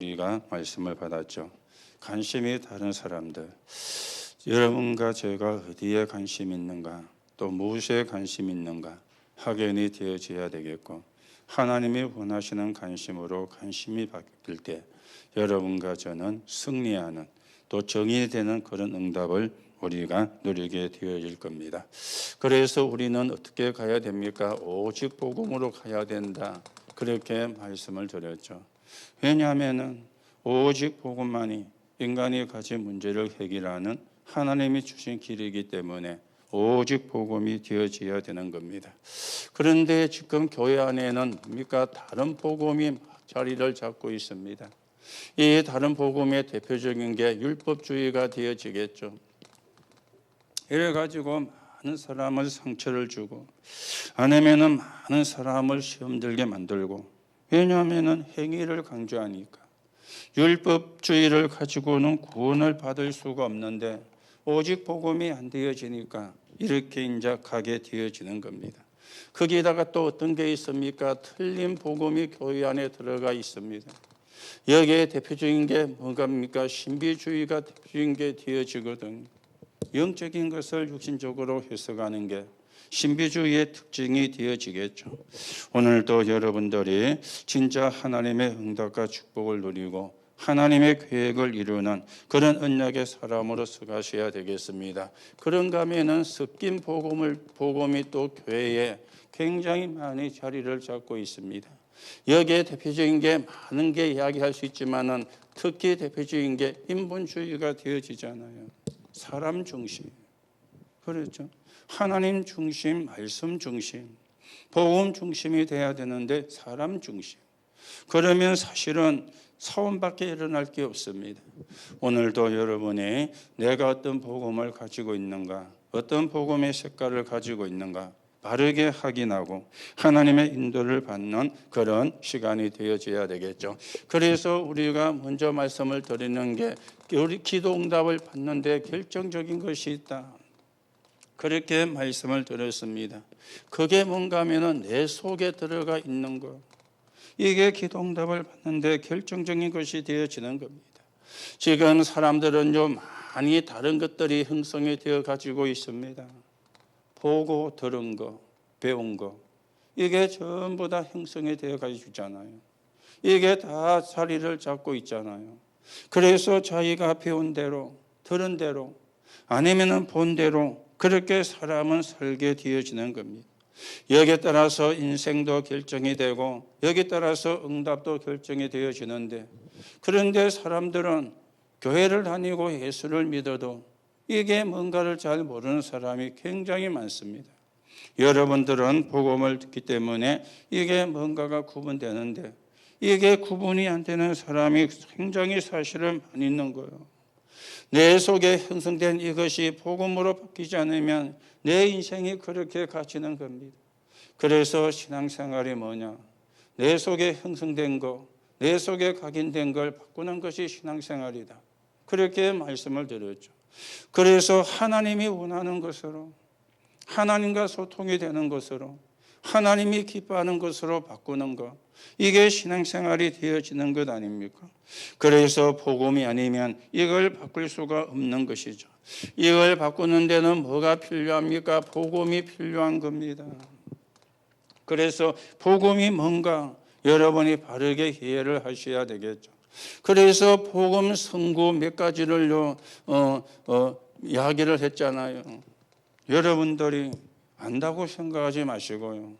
우리가 말씀을 받았죠. 관심이 다른 사람들, 여러분과 제가 어디에 관심 있는가, 또 무엇에 관심 있는가 확인이 되어져야 되겠고, 하나님이 원하시는 관심으로 관심이 바뀔 때 여러분과 저는 승리하는, 또 정의되는 그런 응답을 우리가 누리게 되어질 겁니다. 그래서 우리는 어떻게 가야 됩니까? 오직 복음으로 가야 된다, 그렇게 말씀을 드렸죠. 왜냐하면 오직 복음만이 인간이 가진 문제를 해결하는 하나님이 주신 길이기 때문에 오직 복음이 되어져야 되는 겁니다. 그런데 지금 교회 안에는 뭡니까? 다른 복음이 자리를 잡고 있습니다. 이 다른 복음의 대표적인 게 율법주의가 되어지겠죠. 이래가지고 많은 사람을 상처를 주고, 아니면은 많은 사람을 시험 들게 만들고, 왜냐하면 행위를 강조하니까. 율법주의를 가지고는 구원을 받을 수가 없는데 오직 복음이 안 되어지니까 이렇게 이제 가게 되어지는 겁니다. 거기다가 또 어떤 게 있습니까? 틀린 복음이 교회 안에 들어가 있습니다. 여기에 대표적인 게 뭐갑니까? 신비주의가 대표적인 게 되어지거든요. 영적인 것을 육신적으로 해석하는 게 신비주의의 특징이 되어지겠죠. 오늘도 여러분들이 진짜 하나님의 응답과 축복을 누리고 하나님의 계획을 이루는 그런 언약의 사람으로서 가셔야 되겠습니다. 그런가 하면은 섞인 복음이 또 교회에 굉장히 많이 자리를 잡고 있습니다. 여기에 대표적인 게 많은 게 이야기할 수 있지만은 특히 대표적인 게 인본주의가 되어지잖아요. 사람 중심. 그렇죠. 하나님 중심, 말씀 중심, 복음 중심이 돼야 되는데 사람 중심. 그러면 사실은 사원밖에 일어날 게 없습니다. 오늘도 여러분이 내가 어떤 복음을 가지고 있는가, 어떤 복음의 색깔을 가지고 있는가 바르게 확인하고 하나님의 인도를 받는 그런 시간이 되어져야 되겠죠. 그래서 우리가 먼저 말씀을 드리는 게 우리 기도 응답을 받는데 결정적인 것이 있다, 그렇게 말씀을 드렸습니다. 그게 뭔가 하면은 내 속에 들어가 있는 것, 이게 기도 응답을 받는데 결정적인 것이 되어지는 겁니다. 지금 사람들은 좀 많이 다른 것들이 형성이 되어 가지고 있습니다. 보고 들은 거, 배운 거, 이게 전부 다 형성이 되어 가지고 있잖아요. 이게 다 자리를 잡고 있잖아요. 그래서 자기가 배운 대로, 들은 대로, 아니면은 본 대로 그렇게 사람은 살게 되어지는 겁니다. 여기에 따라서 인생도 결정이 되고 여기에 따라서 응답도 결정이 되어지는데, 그런데 사람들은 교회를 다니고 예수를 믿어도 이게 뭔가를 잘 모르는 사람이 굉장히 많습니다. 여러분들은 복음을 듣기 때문에 이게 뭔가가 구분되는데 이게 구분이 안 되는 사람이 굉장히 사실은 많이 있는 거예요. 내 속에 형성된 이것이 복음으로 바뀌지 않으면 내 인생이 그렇게 갇히는 겁니다. 그래서 신앙생활이 뭐냐? 내 속에 형성된 거, 내 속에 각인된 걸 바꾸는 것이 신앙생활이다, 그렇게 말씀을 드렸죠. 그래서 하나님이 원하는 것으로, 하나님과 소통이 되는 것으로, 하나님이 기뻐하는 것으로 바꾸는 것, 이게 신앙생활이 되어지는 것 아닙니까? 그래서 복음이 아니면 이걸 바꿀 수가 없는 것이죠. 이걸 바꾸는 데는 뭐가 필요합니까? 복음이 필요한 겁니다. 그래서 복음이 뭔가 여러분이 바르게 이해를 하셔야 되겠죠. 그래서 복음 선구 몇 가지를 이야기를 했잖아요. 여러분들이 안다고 생각하지 마시고요.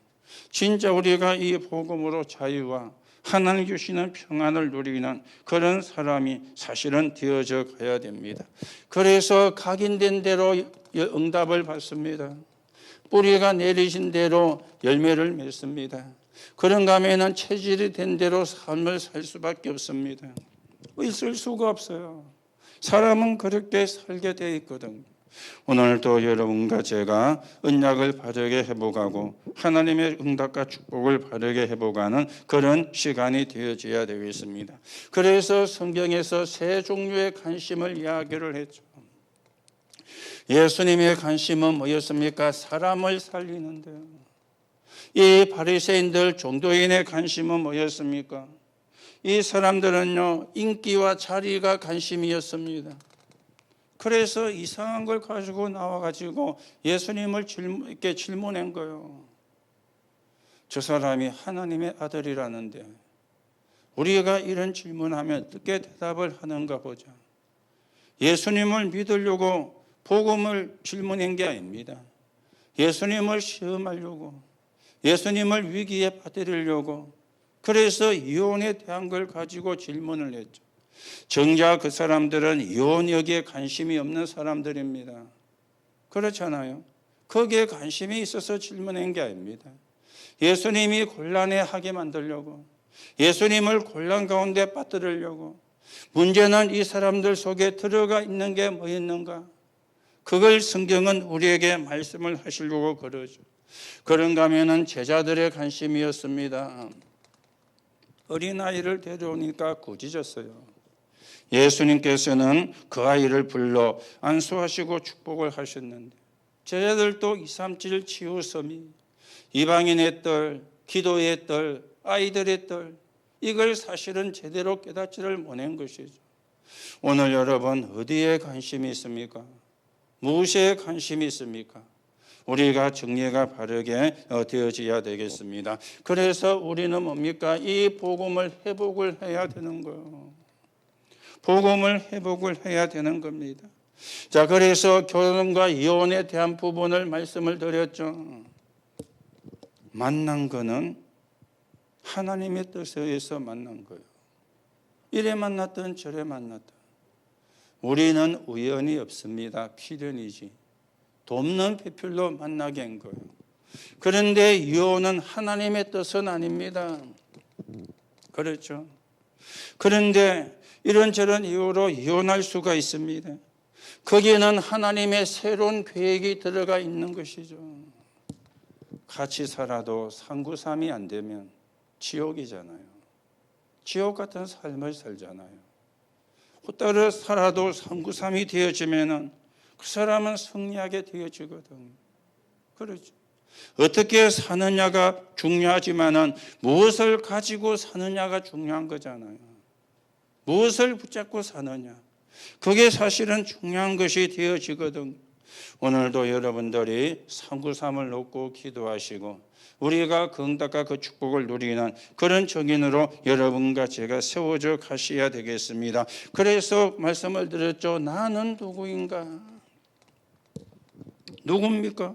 진짜 우리가 이 복음으로 자유와 하나님 주시는 평안을 누리는 그런 사람이 사실은 되어져 가야 됩니다. 그래서 각인된 대로 응답을 받습니다. 뿌리가 내리신 대로 열매를 맺습니다. 그런가 하면은 체질이 된 대로 삶을 살 수밖에 없습니다. 있을 수가 없어요. 사람은 그렇게 살게 되어 있거든요. 오늘도 여러분과 제가 언약을 바르게 회복하고 하나님의 응답과 축복을 바르게 회복하는 그런 시간이 되어져야 되겠습니다. 그래서 성경에서 세 종류의 관심을 이야기를 했죠. 예수님의 관심은 뭐였습니까? 사람을 살리는데요. 이 바리새인들 종교인의 관심은 뭐였습니까? 이 사람들은요, 인기와 자리가 관심이었습니다. 그래서 이상한 걸 가지고 나와가지고 예수님을 이렇게 질문한 거예요. 저 사람이 하나님의 아들이라는데 우리가 이런 질문하면 어떻게 대답을 하는가 보자. 예수님을 믿으려고 복음을 질문한 게 아닙니다. 예수님을 시험하려고, 예수님을 위기에 빠뜨리려고, 그래서 이혼에 대한 걸 가지고 질문을 했죠. 정작 그 사람들은 이혼 여기에 관심이 없는 사람들입니다. 그렇잖아요. 거기에 관심이 있어서 질문한 게 아닙니다. 예수님이 곤란해하게 만들려고, 예수님을 곤란 가운데 빠뜨리려고. 문제는 이 사람들 속에 들어가 있는 게 뭐 있는가? 그걸 성경은 우리에게 말씀을 하시려고 그러죠. 그런가 하면은 제자들의 관심이었습니다. 어린아이를 데려오니까 꾸짖었어요. 예수님께서는 그 아이를 불러 안수하시고 축복을 하셨는데 제자들도 237 치유섬이 이방인의 딸, 기도의 딸, 아이들의 딸, 이걸 사실은 제대로 깨닫지를 못한 것이죠. 오늘 여러분 어디에 관심이 있습니까? 무엇에 관심이 있습니까? 우리가 정리가 바르게 되어져야 되겠습니다. 그래서 우리는 뭡니까? 이 복음을 회복을 해야 되는 거예요. 복음을 회복을 해야 되는 겁니다. 자, 그래서 결혼과 이혼에 대한 부분을 말씀을 드렸죠. 만난 거는 하나님의 뜻에 의해서 만난 거예요. 이래 만났든 저래 만났든 우리는 우연이 없습니다. 필연이지. 돕는 배필로 만나게 한 거예요. 그런데 이혼은 하나님의 뜻은 아닙니다. 그렇죠. 그런데 이런저런 이유로 이혼할 수가 있습니다. 거기에는 하나님의 새로운 계획이 들어가 있는 것이죠. 같이 살아도 상구삼이 안 되면 지옥이잖아요. 지옥 같은 삶을 살잖아요. 따로 살아도 상구삼이 되어지면은 그 사람은 승리하게 되어지거든요. 그렇죠. 어떻게 사느냐가 중요하지만은 무엇을 가지고 사느냐가 중요한 거잖아요. 무엇을 붙잡고 사느냐. 그게 사실은 중요한 것이 되어지거든요. 오늘도 여러분들이 상구삼을 놓고 기도하시고 우리가 그 응답과 그 축복을 누리는 그런 정인으로 여러분과 제가 세워져 가셔야 되겠습니다. 그래서 말씀을 드렸죠. 나는 누구인가? 누굽니까?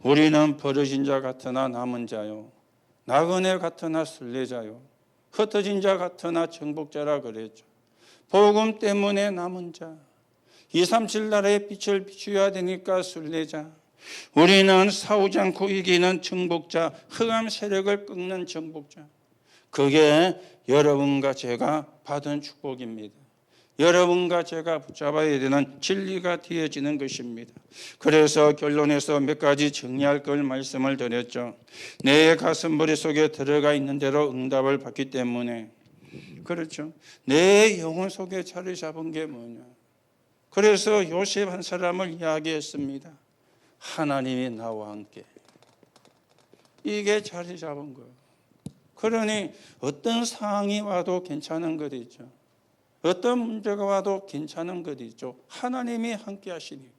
우리는 버려진 자 같으나 남은 자요, 나그네 같으나 순례자요, 흩어진 자 같으나 정복자라 그랬죠. 복음 때문에 남은 자, 237 나라의 빛을 비추어야 되니까 순례자, 우리는 싸우지 않고 이기는 정복자, 흑암 세력을 꺾는 정복자. 그게 여러분과 제가 받은 축복입니다. 여러분과 제가 붙잡아야 되는 진리가 되어지는 것입니다. 그래서 결론에서 몇 가지 정리할 걸 말씀을 드렸죠. 내 가슴 머릿속에 들어가 있는 대로 응답을 받기 때문에, 그렇죠. 내 영혼 속에 자리 잡은 게 뭐냐. 그래서 요셉 한 사람을 이야기했습니다. 하나님이 나와 함께. 이게 자리 잡은 거예요. 그러니 어떤 상황이 와도 괜찮은 것 있죠. 어떤 문제가 와도 괜찮은 것 있죠. 하나님이 함께 하시니까.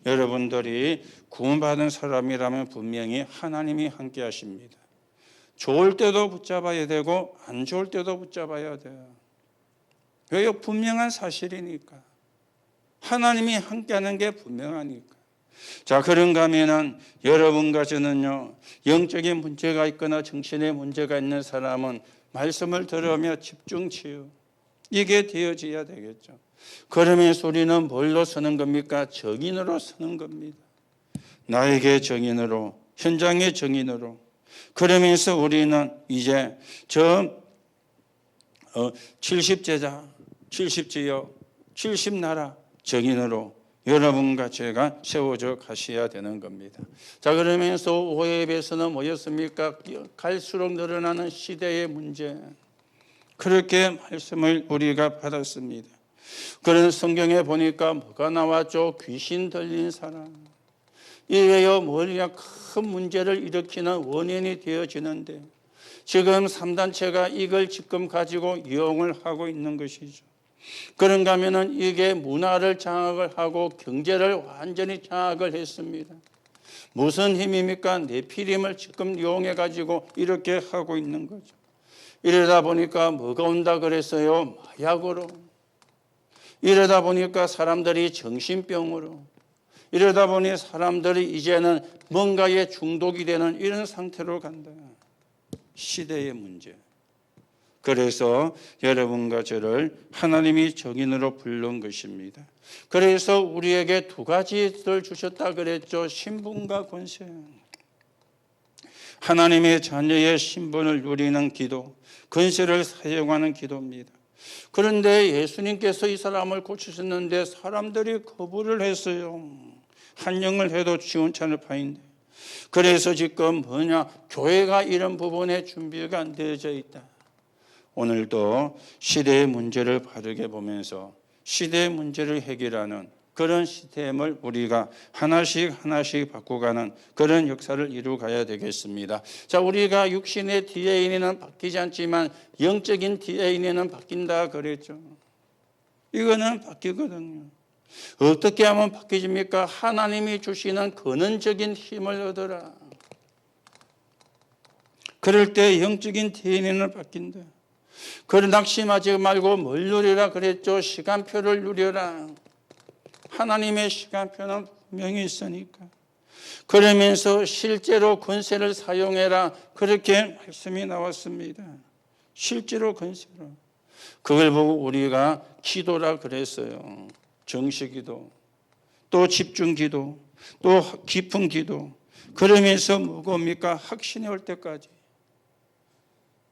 여러분들이 구원받은 사람이라면 분명히 하나님이 함께 하십니다. 좋을 때도 붙잡아야 되고 안 좋을 때도 붙잡아야 돼요. 왜요? 분명한 사실이니까. 하나님이 함께하는 게 분명하니까. 자, 그런가 하면은 여러분과 저는요, 영적인 문제가 있거나 정신의 문제가 있는 사람은 말씀을 들으며 집중 치유, 이게 되어져야 되겠죠. 그러면서 우리는 뭘로 서는 겁니까? 정인으로 서는 겁니다. 나에게 정인으로, 현장의 정인으로. 그러면서 우리는 이제 70제자, 70지역, 70나라 정인으로 여러분과 제가 세워져 가셔야 되는 겁니다. 자, 그러면서 오해에서는 뭐였습니까? 갈수록 늘어나는 시대의 문제. 그렇게 말씀을 우리가 받았습니다. 그런 성경에 보니까 뭐가 나왔죠? 귀신 들린 사람. 이래요, 머리가 큰 문제를 일으키는 원인이 되어지는데 지금 3단체가 이걸 지금 가지고 이용을 하고 있는 것이죠. 그런가 하면은 이게 문화를 장악을 하고 경제를 완전히 장악을 했습니다. 무슨 힘입니까? 네피림을 지금 이용해 가지고 이렇게 하고 있는 거죠. 이러다 보니까 뭐가 온다 그랬어요? 마약으로. 이러다 보니까 사람들이 정신병으로. 이러다 보니 사람들이 이제는 뭔가에 중독이 되는 이런 상태로 간다. 시대의 문제. 그래서 여러분과 저를 하나님이 정인으로 부른 것입니다. 그래서 우리에게 두 가지를 주셨다 그랬죠. 신분과 권세. 하나님의 자녀의 신분을 누리는 기도, 권세를 사용하는 기도입니다. 그런데 예수님께서 이 사람을 고치셨는데 사람들이 거부를 했어요. 한 영을 해도 지원찮을 판인데. 그래서 지금 교회가 이런 부분에 준비가 안 되어져 있다. 오늘도 시대의 문제를 바르게 보면서 시대의 문제를 해결하는 그런 시스템을 우리가 하나씩 바꿔가는 그런 역사를 이루어가야 되겠습니다. 자, 우리가 육신의 DNA는 바뀌지 않지만 영적인 DNA는 바뀐다 그랬죠. 이거는 바뀌거든요. 어떻게 하면 바뀌집니까? 하나님이 주시는 근원적인 힘을 얻어라. 그럴 때 영적인 DNA는 바뀐다. 그걸 낙심하지 말고 뭘 누리라 그랬죠? 시간표를 누려라. 하나님의 시간표는 분명히 있으니까. 그러면서 실제로 권세를 사용해라. 그렇게 말씀이 나왔습니다. 실제로 권세로. 그걸 보고 우리가 기도라 그랬어요. 정식기도, 또 집중기도, 또 깊은 기도. 그러면서 뭡니까? 확신이 올 때까지.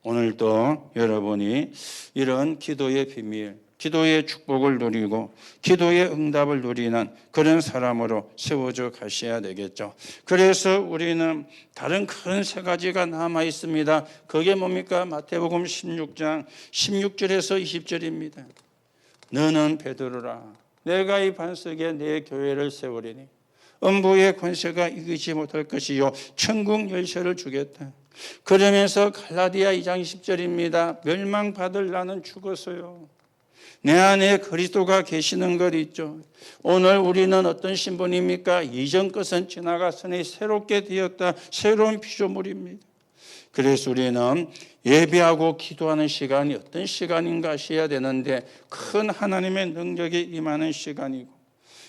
오늘도 여러분이 이런 기도의 비밀, 기도의 축복을 누리고 기도의 응답을 누리는 그런 사람으로 세워져 가셔야 되겠죠. 그래서 우리는 다른 큰 세 가지가 남아 있습니다. 그게 뭡니까? 마태복음 16장 16절에서 20절입니다. 너는 베드로라. 내가 이 반석에 내 교회를 세우리니 음부의 권세가 이기지 못할 것이요 천국 열쇠를 주겠다. 그러면서 갈라디아 2장 10절입니다. 멸망받을 나는 죽었어요. 내 안에 그리스도가 계시는 것 있죠. 오늘 우리는 어떤 신분입니까? 이전 것은 지나갔으니 새롭게 되었다. 새로운 피조물입니다. 그래서 우리는 예배하고 기도하는 시간이 어떤 시간인가 하셔야 되는데 큰 하나님의 능력이 임하는 시간이고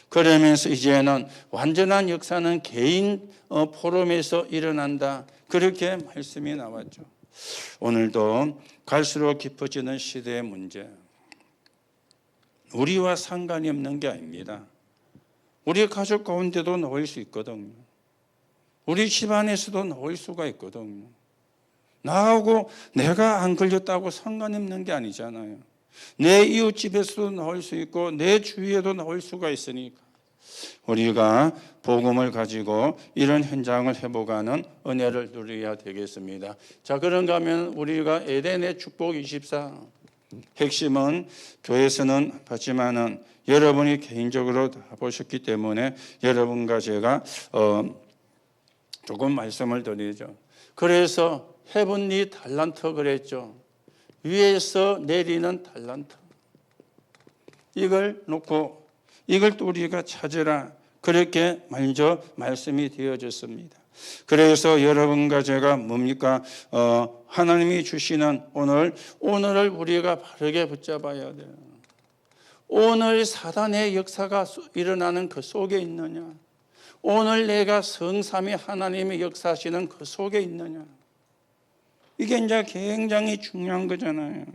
그러면서 이제는 완전한 역사는 개인 포럼에서 일어난다. 그렇게 말씀이 나왔죠. 오늘도 갈수록 깊어지는 시대의 문제. 우리와 상관이 없는 게 아닙니다. 우리 가족 가운데도 나올 수 있거든요. 우리 집안에서도 나올 수가 있거든요. 나하고 내가 안 걸렸다고 상관이 없는 게 아니잖아요. 내 이웃집에서도 나올 수 있고 내 주위에도 나올 수가 있으니까 우리가 복음을 가지고 이런 현장을 회복하는 은혜를 누려야 되겠습니다. 자, 그런가 하면 우리가 에덴의 축복 24 핵심은 교회에서는 받지만은 여러분이 개인적으로 다 보셨기 때문에 여러분과 제가 조금 말씀을 드리죠. 그래서 헤븐리 달란트 그랬죠. 위에서 내리는 달란트. 이걸 놓고 이걸 또 우리가 찾으라. 그렇게 먼저 말씀이 되어졌습니다. 그래서 여러분과 제가 뭡니까? 하나님이 주시는 오늘을 우리가 바르게 붙잡아야 돼요. 오늘 사단의 역사가 일어나는 그 속에 있느냐? 오늘 내가 성삼위 하나님의 역사하시는 그 속에 있느냐? 이게 이제 굉장히 중요한 거잖아요.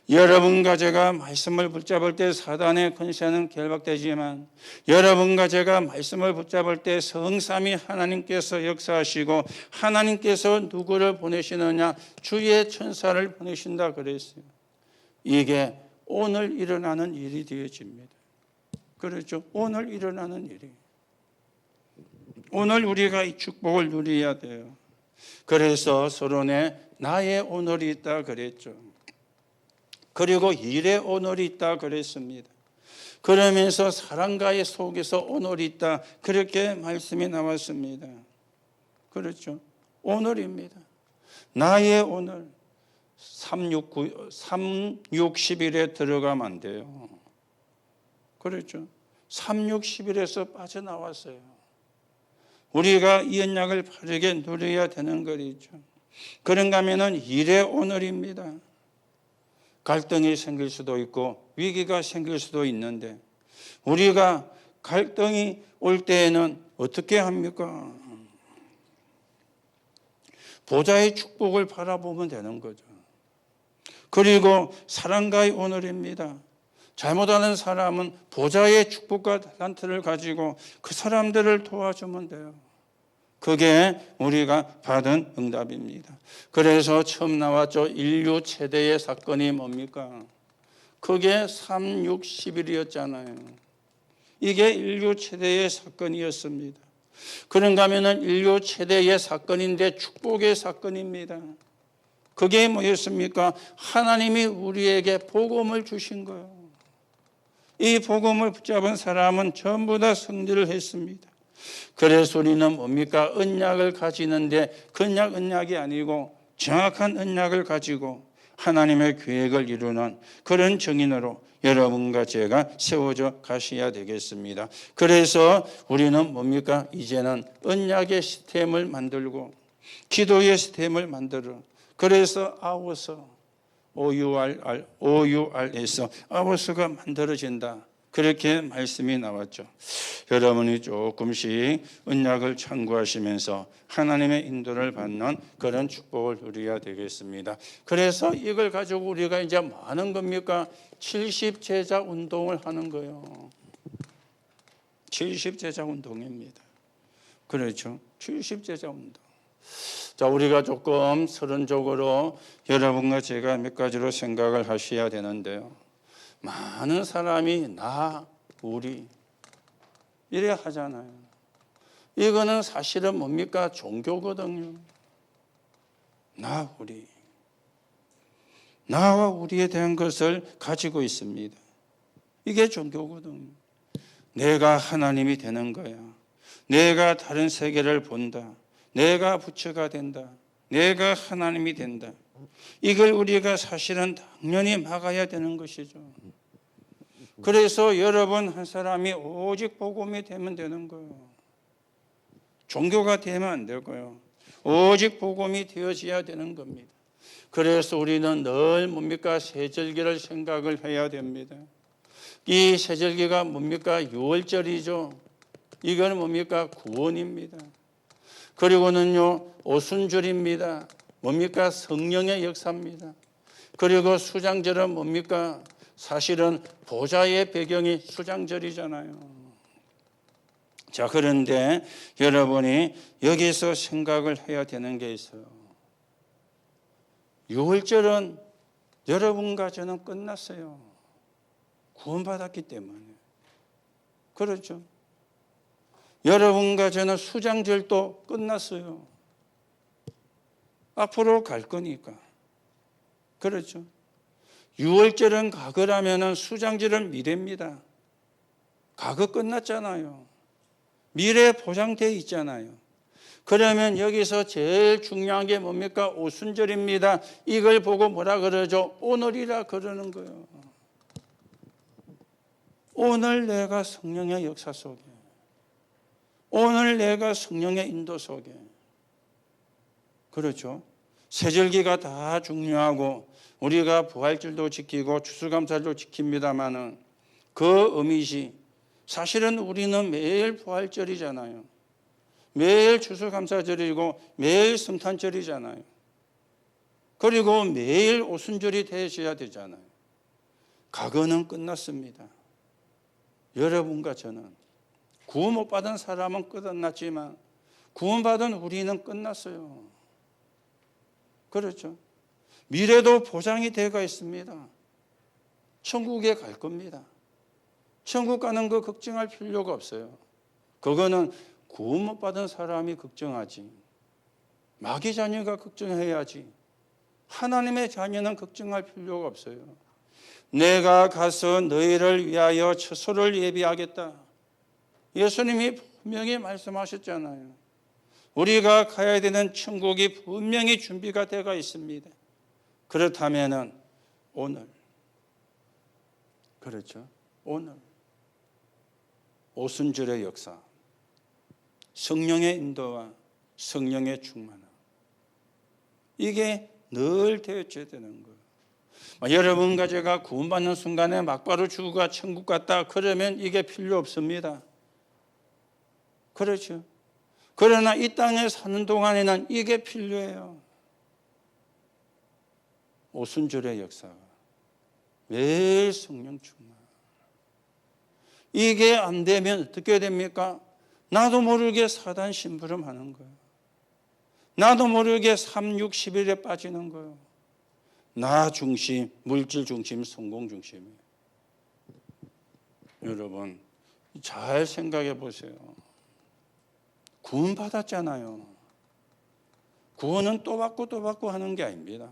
여러분과 제가 말씀을 붙잡을 때 사단의 권세는 결박되지만 여러분과 제가 말씀을 붙잡을 때 성삼위 하나님께서 역사하시고 하나님께서 누구를 보내시느냐? 주의 천사를 보내신다 그랬어요. 이게 오늘 일어나는 일이 되어집니다. 그렇죠? 오늘 일어나는 일이. 오늘 우리가 이 축복을 누려야 돼요. 그래서 서론에 나의 오늘이 있다 그랬죠. 그리고 일의 오늘이 있다 그랬습니다. 그러면서 사랑과의 속에서 오늘이 있다. 그렇게 말씀이 나왔습니다. 그렇죠. 오늘입니다. 나의 오늘 360일에 들어가면 안 돼요. 그렇죠. 360일에서 빠져나왔어요. 우리가 이 언약을 바르게 누려야 되는 거죠. 그런가 하면은 일의 오늘입니다. 갈등이 생길 수도 있고 위기가 생길 수도 있는데 우리가 갈등이 올 때에는 어떻게 합니까? 보좌의 축복을 바라보면 되는 거죠. 그리고 사랑과의 오늘입니다. 잘못하는 사람은 보좌의 축복과 달란트를 가지고 그 사람들을 도와주면 돼요. 그게 우리가 받은 응답입니다. 그래서 처음 나왔죠. 인류 최대의 사건이 뭡니까? 그게 360일이었잖아요. 이게 인류 최대의 사건이었습니다. 그런가 하면은 인류 최대의 사건인데 축복의 사건입니다. 그게 뭐였습니까? 하나님이 우리에게 복음을 주신 거예요. 이 복음을 붙잡은 사람은 전부 다 승리를 했습니다. 그래서 우리는 뭡니까? 언약을 가지는데 그 언약이 아니고 정확한 언약을 가지고 하나님의 계획을 이루는 그런 증인으로 여러분과 제가 세워져 가셔야 되겠습니다. 그래서 우리는 뭡니까? 이제는 언약의 시스템을 만들고 기도의 시스템을 만들어. 그래서 아워서 OUR에서 아워서가 만들어진다. 그렇게 말씀이 나왔죠. 여러분이 조금씩 언약을 참고하시면서 하나님의 인도를 받는 그런 축복을 누려야 되겠습니다. 그래서 이걸 가지고 우리가 이제 뭐 하는 겁니까? 70제자 운동을 하는 거예요. 70제자 운동입니다. 그렇죠. 70제자 운동. 자, 우리가 조금 서론적으로 여러분과 제가 몇 가지로 생각을 하셔야 되는데요. 많은 사람이 나, 우리 이래 하잖아요. 이거는 사실은 뭡니까? 종교거든요. 나, 우리. 나와 우리에 대한 것을 가지고 있습니다. 이게 종교거든요. 내가 하나님이 되는 거야. 내가 다른 세계를 본다. 내가 부처가 된다. 내가 하나님이 된다. 이걸 우리가 사실은 당연히 막아야 되는 것이죠. 그래서 여러분 한 사람이 오직 복음이 되면 되는 거예요. 종교가 되면 안 되고요. 오직 복음이 되어져야 되는 겁니다. 그래서 우리는 늘 뭡니까? 세절기를 생각을 해야 됩니다. 이 세절기가 뭡니까? 6월절이죠. 이건 뭡니까? 구원입니다. 그리고는요, 오순절입니다. 뭡니까? 성령의 역사입니다. 그리고 수장절은 뭡니까? 사실은 보좌의 배경이 수장절이잖아요. 자, 그런데 여러분이 여기서 생각을 해야 되는 게 있어요. 6월절은 여러분과 저는 끝났어요. 구원받았기 때문에. 그렇죠. 여러분과 저는 수장절도 끝났어요. 앞으로 갈 거니까. 그렇죠. 6월절은 과거라면 수장절은 미래입니다. 과거 끝났잖아요. 미래 보장되어 있잖아요. 그러면 여기서 제일 중요한 게 뭡니까? 오순절입니다. 이걸 보고 뭐라 그러죠? 오늘이라 그러는 거예요. 오늘 내가 성령의 역사 속에, 오늘 내가 성령의 인도 속에. 그렇죠. 세절기가 다 중요하고 우리가 부활절도 지키고 추수감사절도 지킵니다마는 그 의미시 사실은 우리는 매일 부활절이잖아요. 매일 추수감사절이고 매일 성탄절이잖아요. 그리고 매일 오순절이 되셔야 되잖아요. 과거는 끝났습니다. 여러분과 저는 구원 못 받은 사람은 끝났지만 구원받은 우리는 끝났어요. 그렇죠. 미래도 보장이 되어 있습니다. 천국에 갈 겁니다. 천국 가는 거 걱정할 필요가 없어요. 그거는 구원 못 받은 사람이 걱정하지. 마귀 자녀가 걱정해야지. 하나님의 자녀는 걱정할 필요가 없어요. 내가 가서 너희를 위하여 처소를 예비하겠다. 예수님이 분명히 말씀하셨잖아요. 우리가 가야 되는 천국이 분명히 준비가 되어 있습니다. 그렇다면 오늘, 그렇죠? 오늘 오순절의 역사, 성령의 인도와 성령의 충만함, 이게 늘 되어져야 되는 거예요. 여러분과 제가 구원받는 순간에 막바로 죽어가 천국 갔다 그러면 이게 필요 없습니다. 그렇죠? 그러나 이 땅에 사는 동안에는 이게 필요해요. 오순절의 역사가 매일 성령 충만. 이게 안 되면 어떻게 됩니까? 나도 모르게 사단 심부름하는 거예요. 나도 모르게 3, 6, 11에 빠지는 거예요. 나 중심, 물질 중심, 성공 중심이에요. 여러분 잘 생각해 보세요. 구원 받았잖아요. 구원은 또 받고 또 받고 하는 게 아닙니다.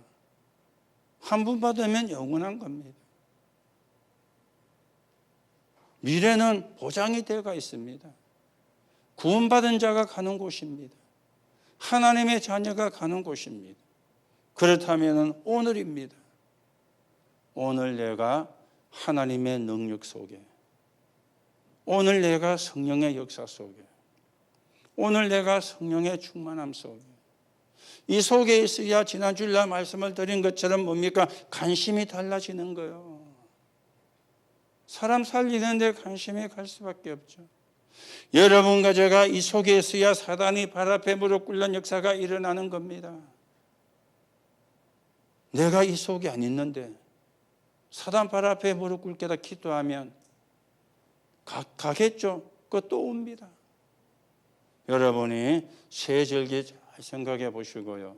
한 번 받으면 영원한 겁니다. 미래는 보장이 되어 있습니다. 구원받은 자가 가는 곳입니다. 하나님의 자녀가 가는 곳입니다. 그렇다면 오늘입니다. 오늘 내가 하나님의 능력 속에, 오늘 내가 성령의 역사 속에, 오늘 내가 성령의 충만함 속에, 이 속에 있어야 지난주일날 말씀을 드린 것처럼 뭡니까? 관심이 달라지는 거예요. 사람 살리는 데 관심이 갈 수밖에 없죠. 여러분과 제가 이 속에 있어야 사단이 발 앞에 무릎 꿇는 역사가 일어나는 겁니다. 내가 이 속에 안 있는데 사단 발 앞에 무릎 꿇게다 기도하면 가겠죠. 그것도 옵니다. 여러분이 새 절기 잘 생각해 보시고요.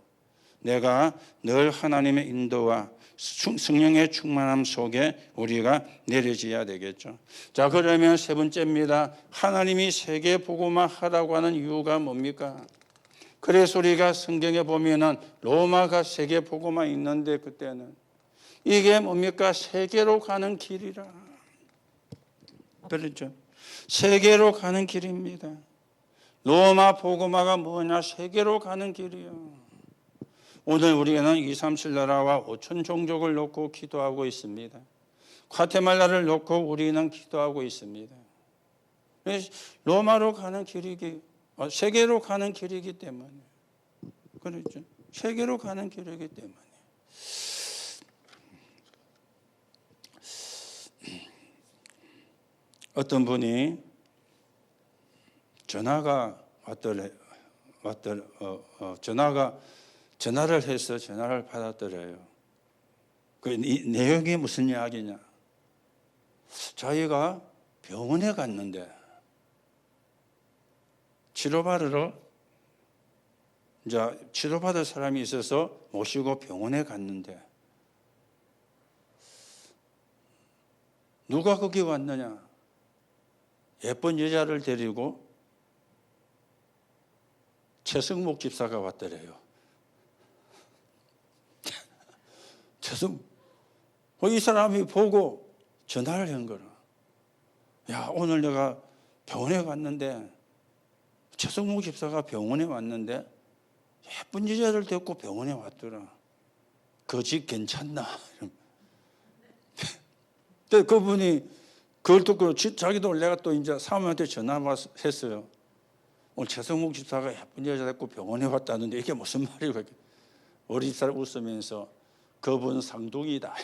내가 늘 하나님의 인도와 성령의 충만함 속에 우리가 내려져야 되겠죠. 자, 그러면 세 번째입니다. 하나님이 세계 복음화 하라고 하는 이유가 뭡니까? 그래서 우리가 성경에 보면은 로마가 세계 복음화 있는데 그때는 이게 뭡니까? 세계로 가는 길이라. 그렇죠? 세계로 가는 길입니다. 로마 복음화가 뭐냐? 세계로 가는 길이요. 오늘 우리는 237 나라와 5천 종족을 놓고 기도하고 있습니다. 과테말라를 놓고 우리는 기도하고 있습니다. 로마로 가는 길이기, 세계로 가는 길이기 때문에. 그렇죠? 세계로 가는 길이기 때문에. 어떤 분이 전화가 전화를 해서 전화를 받았더래요. 그 내용이 무슨 이야기냐? 자기가 병원에 갔는데 치료받으러 이제 치료받을 사람이 있어서 모시고 병원에 갔는데 누가 거기 왔느냐? 예쁜 여자를 데리고 최승목 집사가 왔더래요. 이 사람이 보고 전화를 한 거라. 야, 오늘 내가 병원에 갔는데 최승목 집사가 병원에 왔는데 예쁜 여자를 데리고 병원에 왔더라. 그 집 괜찮나? 근데 그분이 그걸 듣고 자기도 내가 또 이제 사모한테 전화했어요. 오늘 최승목 집사가 예쁜 여자 데리고 병원에 왔다는데 이게 무슨 말이고? 우리 집사를 웃으면서 그분 상둥이다.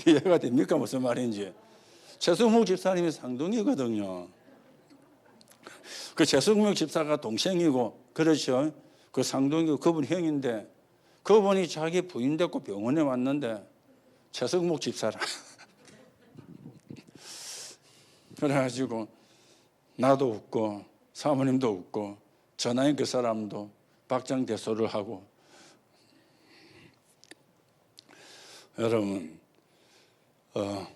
이해가 됩니까? 무슨 말인지. 최승목 집사님이 상둥이거든요. 그 최승목 집사가 동생이고, 그렇죠. 그 상둥이고 그분 형인데, 그분이 자기 부인 데리고 병원에 왔는데, 최승목 집사라. 그래가지고, 나도 웃고, 사모님도 웃고, 전화인 그 사람도 박장대소를 하고. 여러분,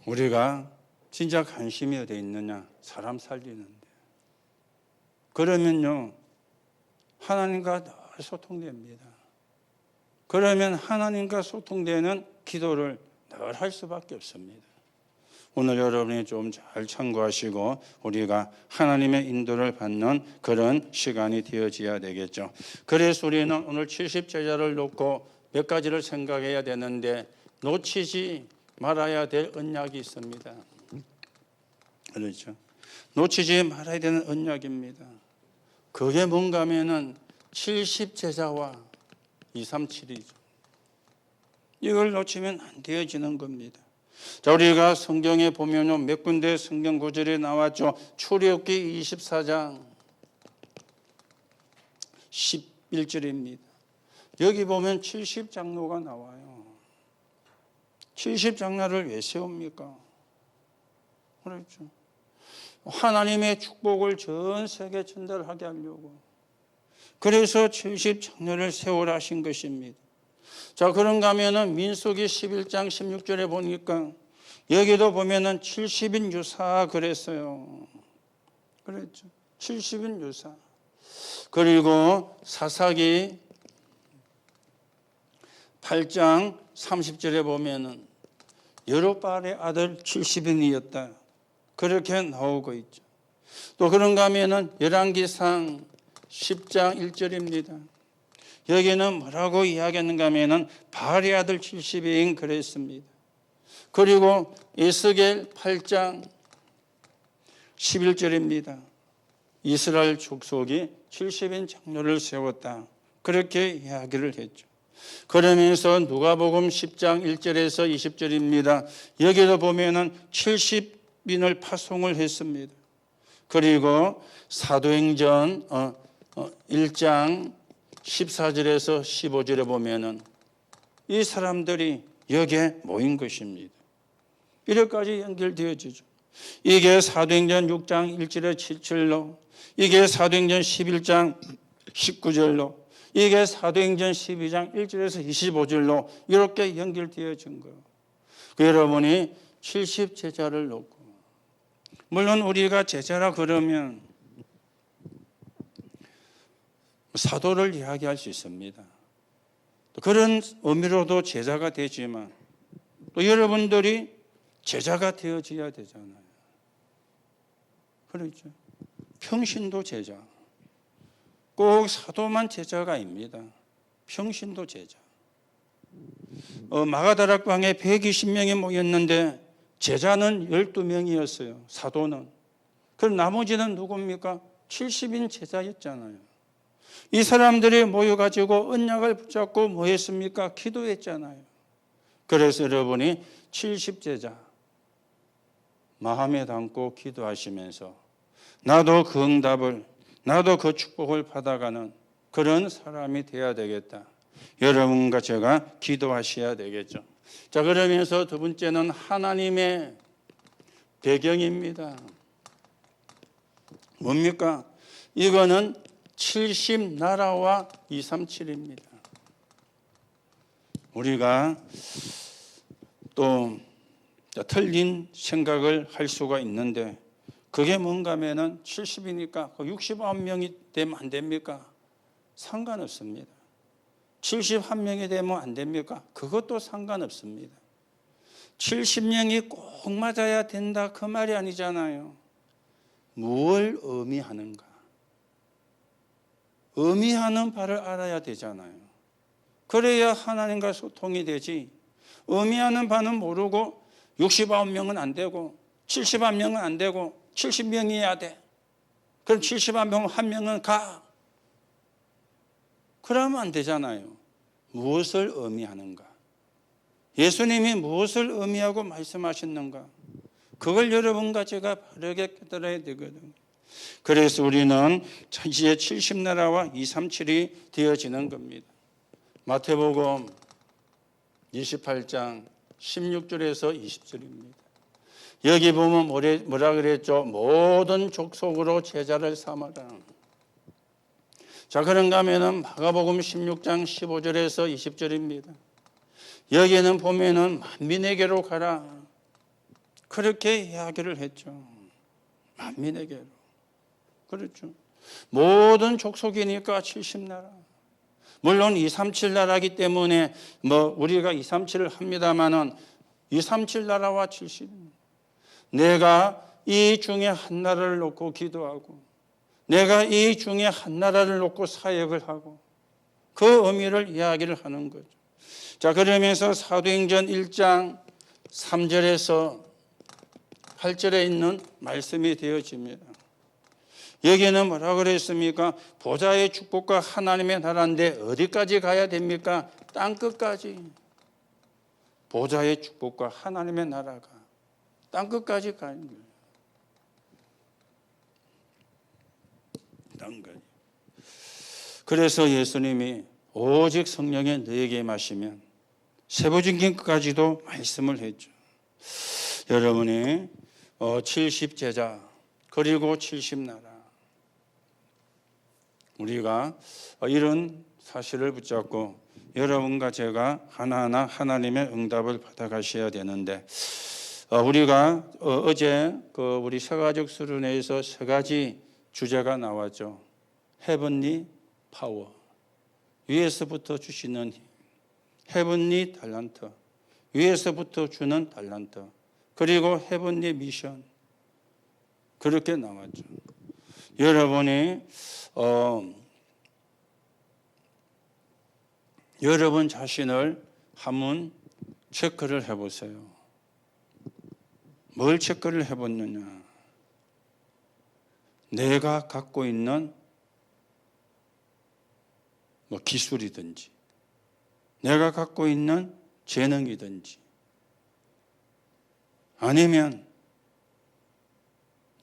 우리가 진짜 관심이 어디 있느냐? 사람 살리는데. 그러면요, 하나님과 늘 소통됩니다. 그러면 하나님과 소통되는 기도를 늘 할 수밖에 없습니다. 오늘 여러분이 좀 잘 참고하시고 우리가 하나님의 인도를 받는 그런 시간이 되어져야 되겠죠. 그래서 우리는 오늘 70제자를 놓고 몇 가지를 생각해야 되는데 놓치지 말아야 될 언약이 있습니다. 그렇죠. 놓치지 말아야 되는 언약입니다. 그게 뭔가 하면은 70제자와 237이죠. 이걸 놓치면 안 되어지는 겁니다. 자, 우리가 성경에 보면 몇 군데 성경 구절이 나왔죠. 출애굽기 24장 11절입니다. 여기 보면 70장로가 나와요. 70장로를 왜 세웁니까? 그렇죠. 하나님의 축복을 전 세계에 전달하게 하려고. 그래서 70장로를 세우라 하신 것입니다. 자, 그런가 하면은 민수기 11장 16절에 보니까 여기도 보면은 70인 유사 그랬어요. 그랬죠. 70인 유사. 그리고 사사기 8장 30절에 보면은 여로바알의 아들 70인이었다. 그렇게 나오고 있죠. 또 그런가 하면은 열왕기상 10장 1절입니다. 여기는 뭐라고 이야기했는가 하면은 바알의 아들 70인 그랬습니다. 그리고 에스겔 8장 11절입니다. 이스라엘 족속이 70인 장로를 세웠다. 그렇게 이야기를 했죠. 그러면서 누가복음 10장 1절에서 20절입니다. 여기도 보면은 70인을 파송을 했습니다. 그리고 사도행전 1장 14절에서 15절에 보면은 이 사람들이 여기에 모인 것입니다. 이렇게까지 연결되어지죠. 이게 사도행전 6장 1절에 7절로, 이게 사도행전 11장 19절로, 이게 사도행전 12장 1절에서 25절로 이렇게 연결되어진 거예요. 여러분이 70제자를 놓고, 물론 우리가 제자라 그러면 사도를 이야기할 수 있습니다. 그런 의미로도 제자가 되지만 또 여러분들이 제자가 되어져야 되잖아요. 그렇죠. 평신도 제자. 꼭 사도만 제자가 아닙니다. 평신도 제자. 마가다락방에 120명이 모였는데 제자는 12명이었어요. 사도는. 그럼 나머지는 누굽니까? 70인 제자였잖아요. 이 사람들이 모여가지고 언약을 붙잡고 뭐 했습니까? 기도했잖아요. 그래서 여러분이 70제자 마음에 담고 기도하시면서 나도 그 응답을, 나도 그 축복을 받아가는 그런 사람이 되어야 되겠다. 여러분과 제가 기도하셔야 되겠죠. 자, 그러면서 두 번째는 하나님의 배경입니다. 뭡니까? 이거는 70나라와 237입니다. 우리가 또 틀린 생각을 할 수가 있는데 그게 뭔가 하면은 70이니까 69명이 되면 안 됩니까? 상관없습니다. 71명이 되면 안 됩니까? 그것도 상관없습니다. 70명이 꼭 맞아야 된다 그 말이 아니잖아요. 뭘 의미하는가? 의미하는 바를 알아야 되잖아요. 그래야 하나님과 소통이 되지. 의미하는 바는 모르고 69명은 안 되고 71명은 안 되고 70명이어야 돼. 그럼 71명 한 명은 가. 그러면 안 되잖아요. 무엇을 의미하는가? 예수님이 무엇을 의미하고 말씀하셨는가? 그걸 여러분과 제가 바르게 깨달아야 되거든요. 그래서 우리는 이제 70나라와 237이 되어지는 겁니다. 마태복음 28장 16절에서 20절입니다. 여기 보면 뭐라 그랬죠? 모든 족속으로 제자를 삼아라. 자, 그런가 하면은 마가복음 16장 15절에서 20절입니다. 여기는 보면은 만민에게로 가라. 그렇게 이야기를 했죠. 만민에게로. 그렇죠. 모든 족속이니까 70나라. 물론 237나라이기 때문에 우리가 237을 합니다만은 237나라와 70. 내가 이 중에 한 나라를 놓고 기도하고 내가 이 중에 한 나라를 놓고 사역을 하고 그 의미를 이야기를 하는 거죠. 자, 그러면서 사도행전 1장 3절에서 8절에 있는 말씀이 되어집니다. 여기는 뭐라고 그랬습니까? 보좌의 축복과 하나님의 나라인데 어디까지 가야 됩니까? 땅끝까지. 보좌의 축복과 하나님의 나라가 땅끝까지 가는 거예요. 땅끝. 그래서 예수님이 오직 성령의 너에게 마시면 세부적인 것까지도 말씀을 했죠. 여러분이 70제자 그리고 70나라 우리가 이런 사실을 붙잡고 여러분과 제가 하나하나 하나님의 응답을 받아가셔야 되는데 우리가 어제 우리 세가족 수련회에서 세 가지 주제가 나왔죠. 헤븐리 파워, 위에서부터 주시는 힘, 헤븐리 달란트, 위에서부터 주는 달란트, 그리고 헤븐리 미션, 그렇게 나왔죠. 여러분이 여러분 자신을 한번 체크를 해보세요. 뭘 체크를 해봤느냐? 내가 갖고 있는 기술이든지 내가 갖고 있는 재능이든지 아니면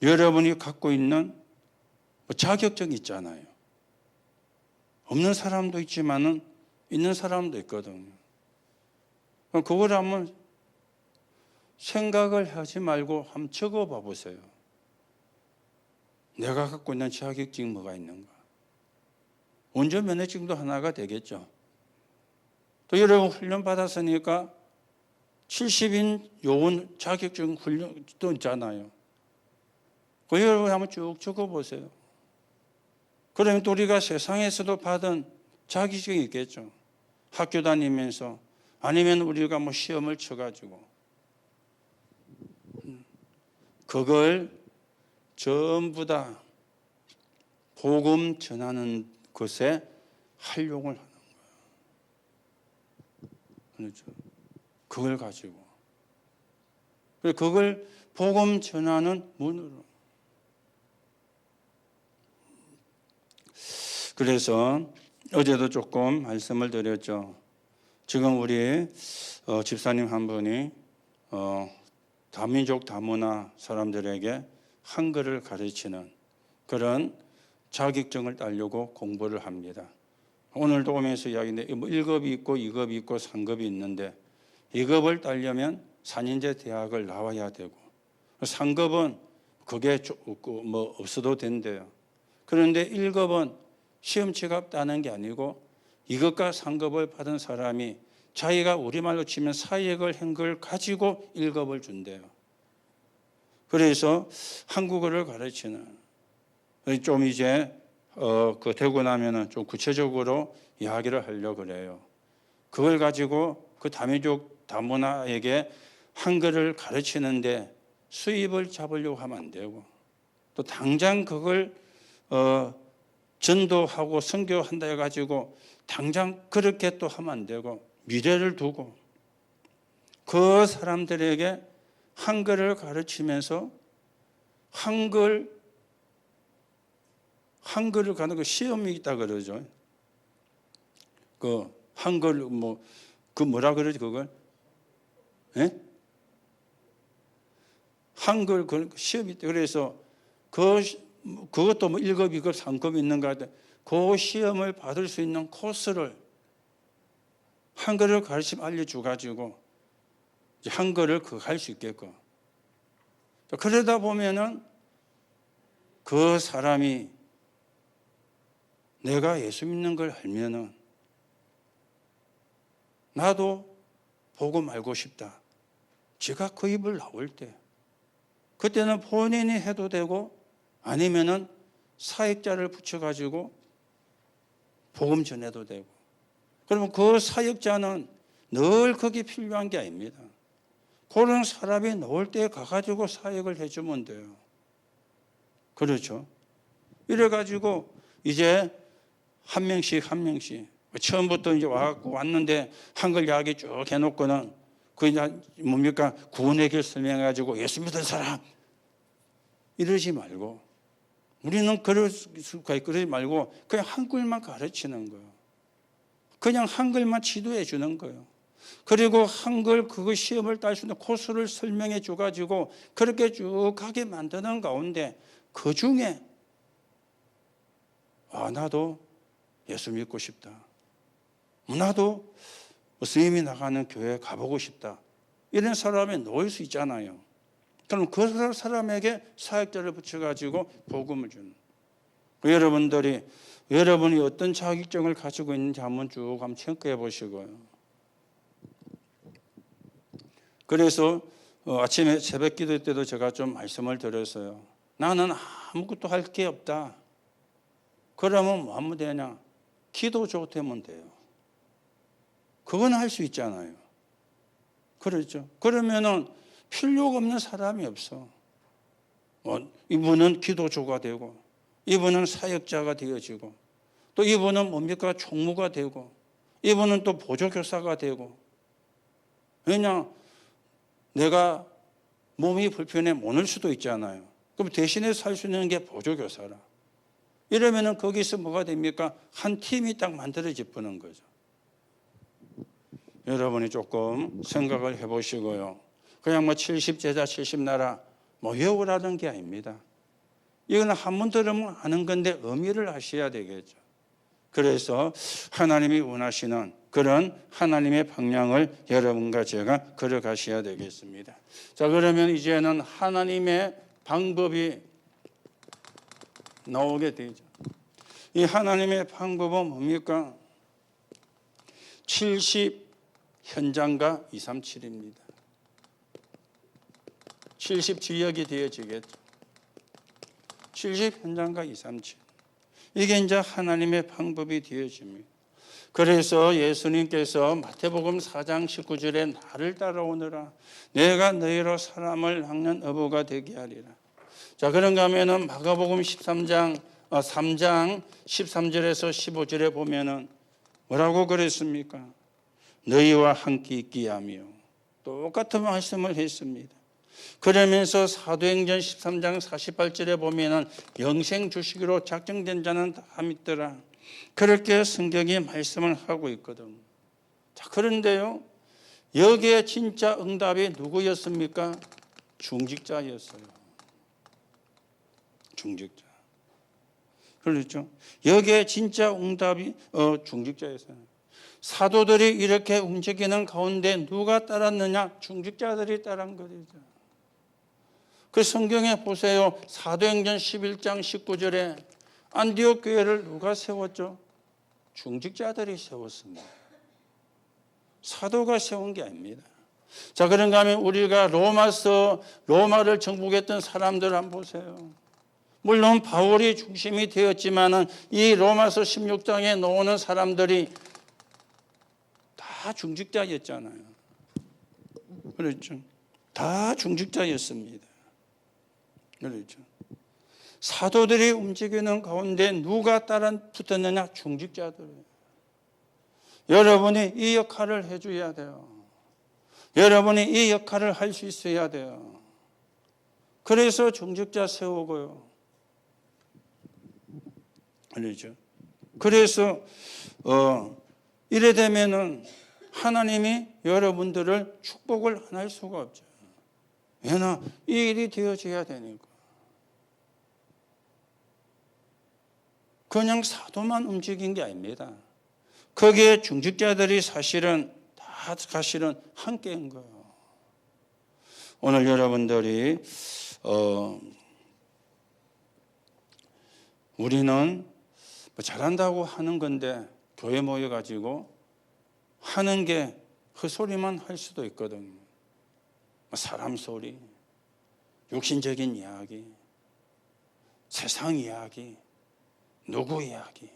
여러분이 갖고 있는 자격증이 있잖아요. 없는 사람도 있지만은 있는 사람도 있거든요. 그걸 한번 생각을 하지 말고 한번 적어봐 보세요. 내가 갖고 있는 자격증이 뭐가 있는가? 운전면허증도 하나가 되겠죠. 또 여러분 훈련 받았으니까 70인 요원 자격증 훈련도 있잖아요. 그 여러분 한번 쭉 적어보세요. 그러면 또 우리가 세상에서도 받은 자격증이 있겠죠. 학교 다니면서 아니면 우리가 시험을 쳐가지고 그걸 전부 다 복음 전하는 것에 활용을 하는 거예요. 그렇죠. 그걸 가지고 그걸 복음 전하는 문으로. 그래서 어제도 조금 말씀을 드렸죠. 지금 우리 집사님 한 분이 다민족 다문화 사람들에게 한글을 가르치는 그런 자격증을 따려고 공부를 합니다. 오늘도 오면서 이야기인데 1급이 있고 2급이 있고 3급이 있는데 2급을 따려면 4년제 대학을 나와야 되고 3급은 그게 없어도 된대요. 그런데 1급은 시험치가 따는 게 아니고 2급과 3급을 받은 사람이 자기가 우리말로 치면 사역을 한 걸 가지고 1급을 준대요. 그래서 한국어를 가르치는 좀 이제 되고 나면은 좀 구체적으로 이야기를 하려고 그래요. 그걸 가지고 그 다민족 다문화에게 한글을 가르치는데 수입을 잡으려고 하면 안 되고 또 당장 그걸 전도하고 선교한다 해가지고 당장 그렇게 또 하면 안 되고 미래를 두고 그 사람들에게 한글을 가르치면서 한글을 가는 그 시험이 있다 그러죠. 그 한글 뭐라 그러지 그걸? 예? 한글 그 시험이 있다. 그래서 그것도 1급, 2급, 3급 있는가 하는데 그 시험을 받을 수 있는 코스를 한글을 가르치면 알려줘가지고 한글을 할 수 있게끔. 그러다 보면은 그 사람이 내가 예수 믿는 걸 알면은 나도 복음 알고 싶다. 제가 그 입을 나올 때 그때는 본인이 해도 되고 아니면은 사역자를 붙여가지고 복음 전해도 되고 그러면 그 사역자는 늘 거기 필요한 게 아닙니다. 그런 사람이 나올 때 가가지고 사역을 해주면 돼요. 그렇죠? 이래가지고 이제 한 명씩 처음부터 이제 왔는데 한글 이야기 쭉 해놓고는 그 이제 뭡니까? 구원의 길 설명해가지고 예수 믿을 사람 이러지 말고, 우리는 그러지 말고 그냥 한글만 가르치는 거예요. 그냥 한글만 지도해 주는 거예요. 그리고 한글 그거 시험을 딸 수 있는 코스를 설명해 줘가지고 그렇게 쭉 가게 만드는 가운데 그 중에 나도 예수 믿고 싶다. 나도 스님이 나가는 교회에 가보고 싶다. 이런 사람이 놓일 수 있잖아요. 그럼 그 사람에게 사역자를 붙여가지고 복음을 주는. 여러분이 어떤 자격증을 가지고 있는지 한번 쭉 한번 체크해 보시고요. 그래서 아침에 새벽 기도 때도 제가 좀 말씀을 드렸어요. 나는 아무것도 할 게 없다. 그러면 뭐 하면 되냐? 기도조 되면 돼요. 그건 할 수 있잖아요. 그렇죠? 그러면은 필요가 없는 사람이 없어. 이분은 기도조가 되고, 이분은 사역자가 되어지고, 또 이분은 뭡니까? 총무가 되고, 이분은 또 보조교사가 되고. 왜냐? 내가 몸이 불편해 못 올 수도 있잖아요. 그럼 대신에 살 수 있는 게 보조교사라. 이러면은 거기서 뭐가 됩니까? 한 팀이 딱 만들어질 뻔한 거죠. 여러분이 조금 생각을 해보시고요. 그냥 70제자 70나라 외우라는 게 아닙니다. 이건 한 번 들으면 아는 건데 의미를 아셔야 되겠죠. 그래서 하나님이 원하시는 그런 하나님의 방향을 여러분과 제가 걸어가셔야 되겠습니다. 자, 그러면 이제는 하나님의 방법이 나오게 되죠. 이 하나님의 방법은 뭡니까? 70 현장과 237입니다. 70 지역이 되어지겠죠. 70 현장과 237. 이게 이제 하나님의 방법이 되어집니다. 그래서 예수님께서 마태복음 4장 19절에 나를 따라오너라. 내가 너희로 사람을 낚는 어부가 되게 하리라. 자, 그런가 하면은 마가복음 3장 13절에서 15절에 보면은 뭐라고 그랬습니까? 너희와 함께 있게 하며 똑같은 말씀을 했습니다. 그러면서 사도행전 13장 48절에 보면은 영생 주시기로 작정된 자는 다 믿더라. 그렇게 성경이 말씀을 하고 있거든. 자, 그런데요, 여기에 진짜 응답이 누구였습니까? 중직자였어요. 중직자. 그렇죠? 여기에 진짜 응답이 중직자였어요. 사도들이 이렇게 움직이는 가운데 누가 따랐느냐? 중직자들이 따른 거죠. 그 성경에 보세요. 사도행전 11장 19절에 안디옥 교회를 누가 세웠죠? 중직자들이 세웠습니다. 사도가 세운 게 아닙니다. 자, 그런가 하면 우리가 로마를 정복했던 사람들 한번 보세요. 물론 바울이 중심이 되었지만은 이 로마서 16장에 나오는 사람들이 다 중직자였잖아요. 그렇죠? 다 중직자였습니다. 그렇죠? 사도들이 움직이는 가운데 누가 따라 붙었느냐? 중직자들이에요. 여러분이 이 역할을 해줘야 돼요. 여러분이 이 역할을 할 수 있어야 돼요. 그래서 중직자 세우고요. 그렇죠? 그래서 이래 되면은 하나님이 여러분들을 축복을 안 할 수가 없죠. 왜냐? 이 일이 되어져야 되니까. 그냥 사도만 움직인 게 아닙니다. 거기에 중직자들이 사실은 함께인 거예요. 오늘 여러분들이 우리는 잘한다고 하는 건데 교회 모여가지고 하는 게 헛소리만 할 수도 있거든요. 사람 소리, 육신적인 이야기, 세상 이야기, 누구 이야기.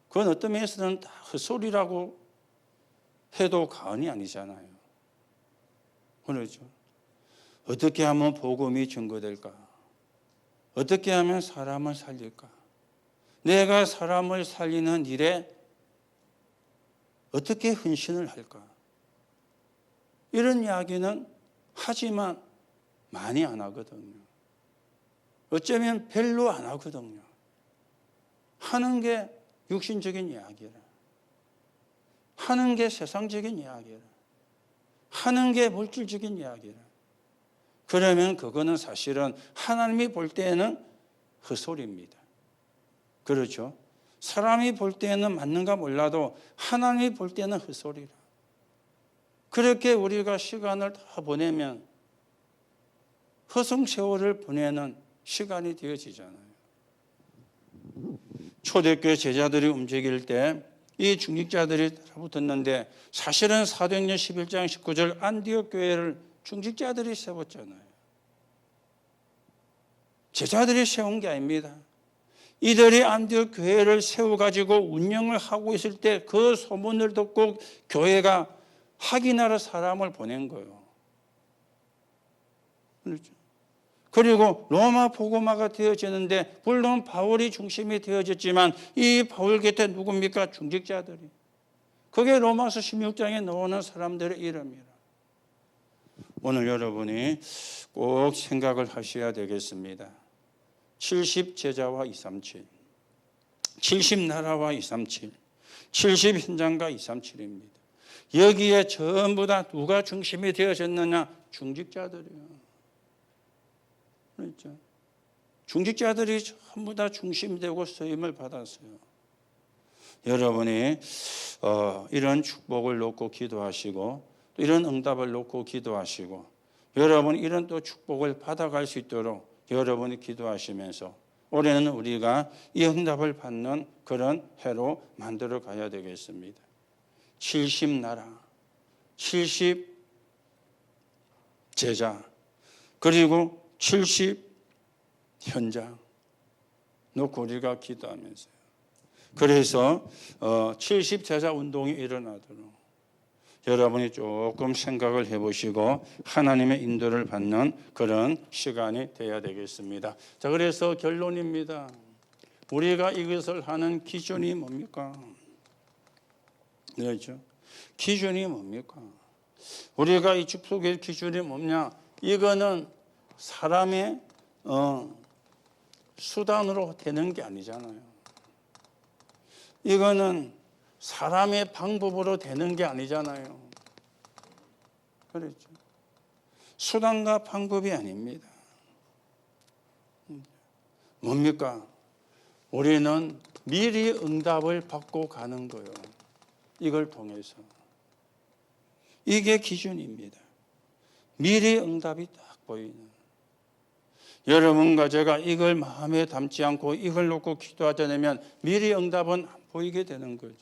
그건 어떤 면에서는 다 헛소리라고 해도 과언이 아니잖아요. 그렇죠. 어떻게 하면 복음이 증거될까? 어떻게 하면 사람을 살릴까? 내가 사람을 살리는 일에 어떻게 헌신을 할까? 이런 이야기는 하지만 많이 안 하거든요. 어쩌면 별로 안 하거든요. 하는 게 육신적인 이야기라. 하는 게 세상적인 이야기라. 하는 게 물질적인 이야기라. 그러면 그거는 사실은 하나님이 볼 때에는 헛소리입니다. 그렇죠? 사람이 볼 때는 맞는가 몰라도 하나님이 볼 때는 헛소리라. 그렇게 우리가 시간을 다 보내면 허송세월을 보내는 시간이 되어지잖아요. 초대교회 제자들이 움직일 때 이 중직자들이 달라붙었는데 사실은 사도행전 11장 19절 안디옥 교회를 중직자들이 세웠잖아요. 제자들이 세운 게 아닙니다. 이들이 안디옥 교회를 세워가지고 운영을 하고 있을 때 그 소문을 듣고 교회가 확인하러 사람을 보낸 거예요. 그렇죠? 그리고 로마 복음화가 되어지는데 물론 바울이 중심이 되어졌지만 이 바울 곁에 누굽니까? 중직자들이. 그게 로마서 16장에 나오는 사람들의 이름이라. 오늘 여러분이 꼭 생각을 하셔야 되겠습니다. 70제자와 237, 70나라와 237, 70현장과 237입니다. 여기에 전부 다 누가 중심이 되어졌느냐? 중직자들이요. 그렇죠. 중직자들이 전부 다 중심이 되고 쓰임을 받았어요. 여러분이 이런 축복을 놓고 기도하시고 또 이런 응답을 놓고 기도하시고 여러분이 이런 또 축복을 받아갈 수 있도록 여러분이 기도하시면서 올해는 우리가 이 응답을 받는 그런 해로 만들어 가야 되겠습니다. 70나라, 70제자, 그리고 70현장 놓고 우리가 기도하면서요. 그래서 70제자 운동이 일어나도록 여러분이 조금 생각을 해보시고 하나님의 인도를 받는 그런 시간이 되어야 되겠습니다. 자, 그래서 결론입니다. 우리가 이것을 하는 기준이 뭡니까? 그렇죠? 기준이 뭡니까? 우리가 이 축복의 기준이 뭐냐? 이거는 사람의 수단으로 되는 게 아니잖아요. 이거는 사람의 방법으로 되는 게 아니잖아요. 그렇죠? 수단과 방법이 아닙니다. 뭡니까? 우리는 미리 응답을 받고 가는 거예요. 이걸 통해서. 이게 기준입니다. 미리 응답이 딱 보이는. 여러분과 제가 이걸 마음에 담지 않고 이걸 놓고 기도하지 않으면 미리 응답은 안 보이게 되는 거죠.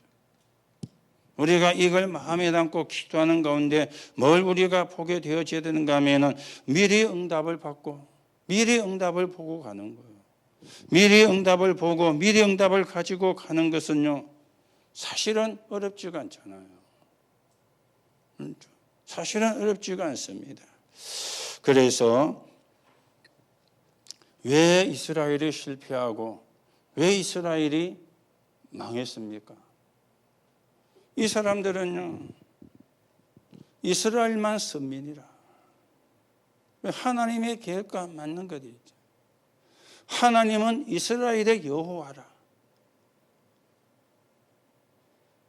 우리가 이걸 마음에 담고 기도하는 가운데 뭘 우리가 보게 되어져야 되는가 하면은 미리 응답을 받고 미리 응답을 보고 가는 거예요. 미리 응답을 보고 미리 응답을 가지고 가는 것은요, 사실은 어렵지가 않잖아요. 사실은 어렵지가 않습니다. 그래서 왜 이스라엘이 실패하고 왜 이스라엘이 망했습니까? 이 사람들은요, 이스라엘만 선민이라. 하나님의 계획과 맞는 것이죠. 하나님은 이스라엘의 여호와라.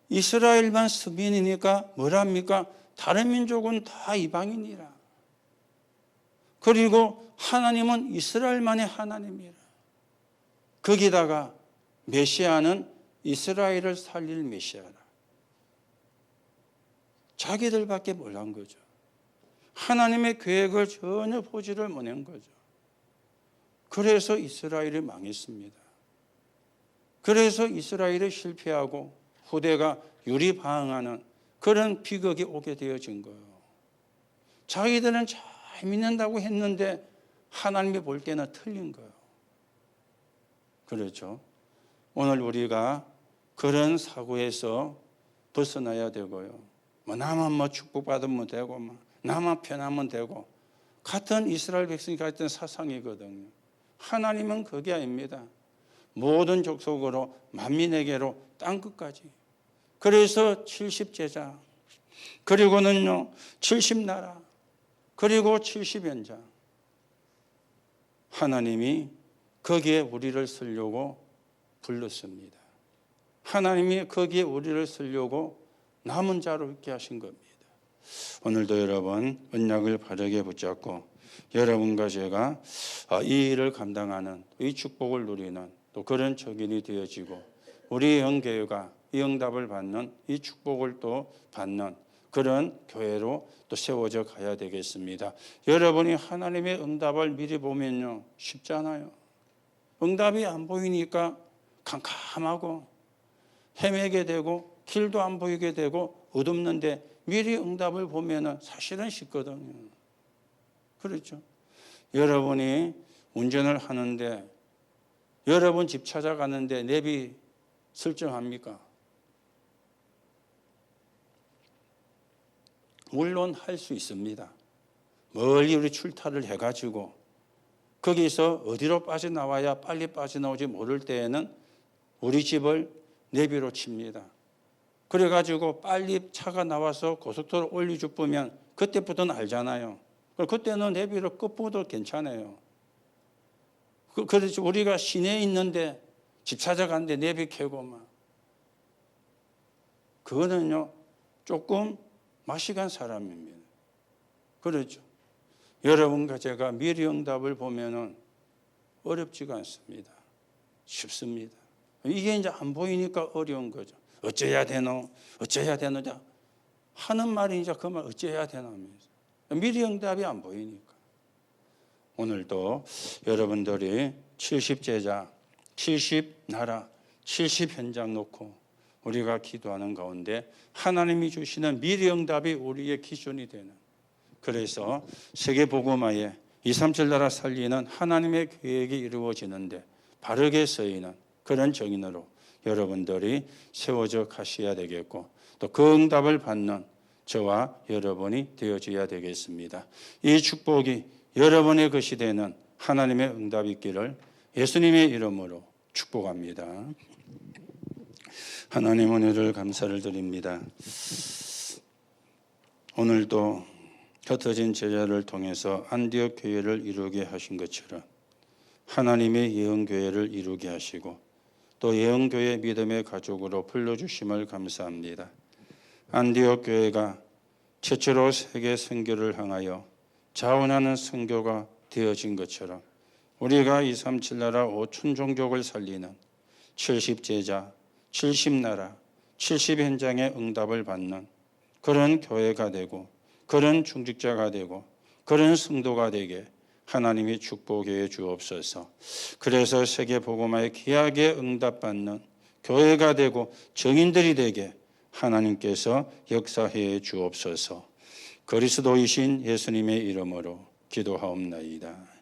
이스라엘만 선민이니까 뭐랍니까? 다른 민족은 다 이방인이라. 그리고 하나님은 이스라엘만의 하나님이라. 거기다가 메시아는 이스라엘을 살릴 메시아라. 자기들밖에 몰란 거죠. 하나님의 계획을 전혀 보지를 못한 거죠. 그래서 이스라엘이 망했습니다. 그래서 이스라엘이 실패하고 후대가 유리방황하는 그런 비극이 오게 되어진 거예요. 자기들은 잘 믿는다고 했는데 하나님이 볼 때는 틀린 거예요. 그렇죠? 오늘 우리가 그런 사고에서 벗어나야 되고요. 나만 축복받으면 되고 나만 편하면 되고 같은 이스라엘 백성이 가졌던 사상이거든요. 하나님은 그게 아닙니다. 모든 족속으로 만민에게로 땅 끝까지. 그래서 70제자 그리고는요 70나라 그리고 70현장 하나님이 거기에 우리를 쓰려고 불렀습니다. 하나님이 거기에 우리를 쓰려고 남은 자로 있게 하신 겁니다. 오늘도 여러분 언약을 바르게 붙잡고 여러분과 제가 이 일을 감당하는 이 축복을 누리는 또 그런 적인이 되어지고 우리 영교회가 이 응답을 받는 이 축복을 또 받는 그런 교회로 또 세워져 가야 되겠습니다. 여러분이 하나님의 응답을 미리 보면요 쉽잖아요. 응답이 안 보이니까 캄캄하고 헤매게 되고 길도 안 보이게 되고 어둡는데 미리 응답을 보면은 사실은 쉽거든요. 그렇죠? 여러분이 운전을 하는데 여러분 집 찾아가는데 내비 설정합니까? 물론 할 수 있습니다. 멀리 우리 출타를 해가지고 거기서 어디로 빠져나와야 빨리 빠져나오지 모를 때에는 우리 집을 내비로 칩니다. 그래가지고 빨리 차가 나와서 고속도로 올려주면 그때부터는 알잖아요. 그때는 내비로 끝보도 괜찮아요. 그래서 우리가 시내에 있는데 집 찾아가는데 내비 켜고 그거는요 조금 마시간 사람입니다. 그렇죠. 여러분과 제가 미리 응답을 보면은 어렵지가 않습니다. 쉽습니다. 이게 이제 안 보이니까 어려운 거죠. 어째야 되노? 어째야 되노냐? 하는 말이 이제 그 말 어째야 되나면서. 미리 응답이 안 보이니까. 오늘도 여러분들이 70제자, 70나라, 70현장 놓고 우리가 기도하는 가운데 하나님이 주시는 미리 응답이 우리의 기준이 되는 그래서 세계복음화에 237 나라 살리는 하나님의 계획이 이루어지는데 바르게 쓰이는 그런 정인으로 여러분들이 세워져 가셔야 되겠고 또 그 응답을 받는 저와 여러분이 되어져야 되겠습니다. 이 축복이 여러분의 것이 되는 하나님의 응답이 있기를 예수님의 이름으로 축복합니다. 하나님 은혜를 감사를 드립니다. 오늘도 흩어진 제자를 통해서 안디옥 교회를 이루게 하신 것처럼 하나님의 예언교회를 이루게 하시고 또 예언교회 믿음의 가족으로 불러주심을 감사합니다. 안디옥 교회가 최초로 세계 선교를 향하여 자원하는 선교가 되어진 것처럼 우리가 237 나라 5천 종족을 살리는 70제자, 70나라, 70현장의 응답을 받는 그런 교회가 되고 그런 중직자가 되고 그런 성도가 되게 하나님이 축복해 주옵소서. 그래서 세계복음화에 귀하게 응답받는 교회가 되고 정인들이 되게 하나님께서 역사해 주옵소서. 그리스도이신 예수님의 이름으로 기도하옵나이다.